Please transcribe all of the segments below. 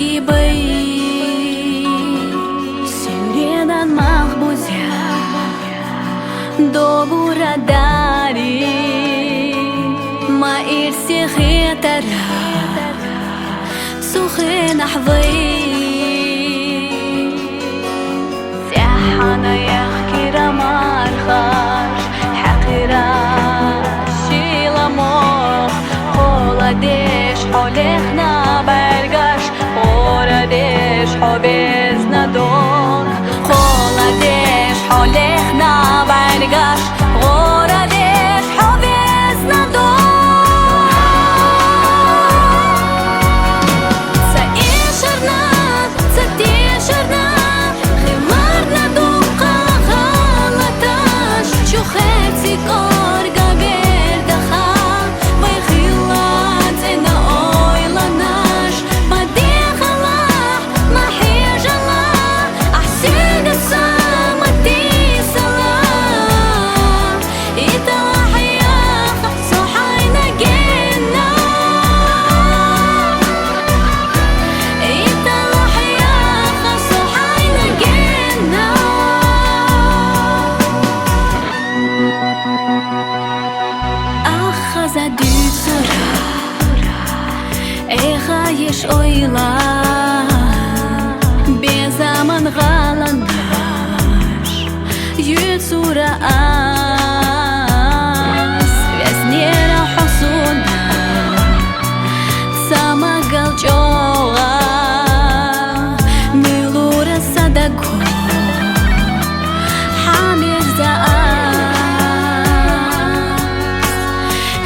gibay Suriyedan mahbuzya Добура дари ما إرسي خيترا سخين أحضي سيحانا يحكي رمال خاش حقيرا شيلا موخ خولا ديش حوليخنا برگاش خورا ديش حبيزنا دوخ خولا ديش حوليخنا برگاش خورا ديش حبيزنا دوخ Еш ойла безаман ғаланаш Юцура ас Веснера хосуна Самагал чола Милура садаго Хамир за ас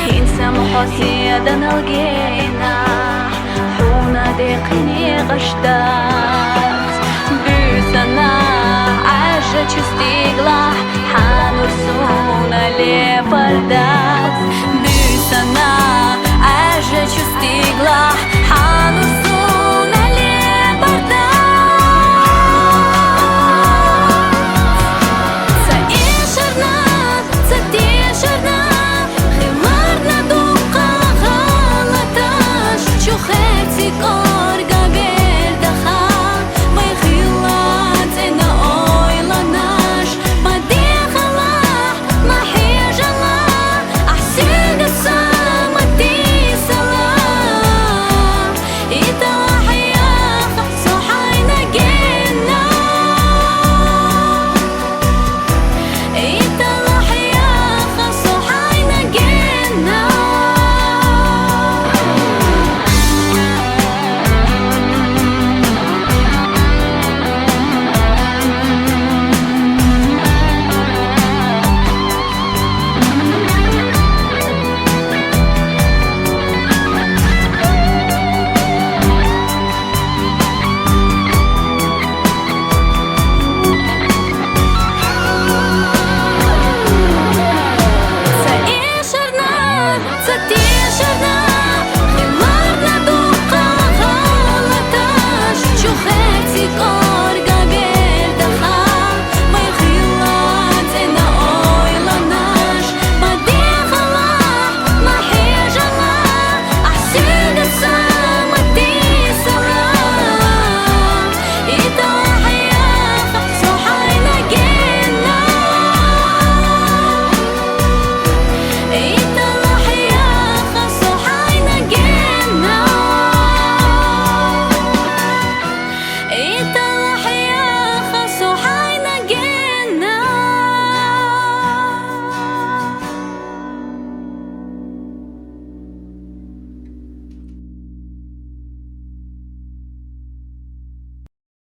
Хинса мухосидан алгейна دقني غشتات بسنا عاشة تستيقلا حنرسونا لفردات بسنا عاشة تستيقلا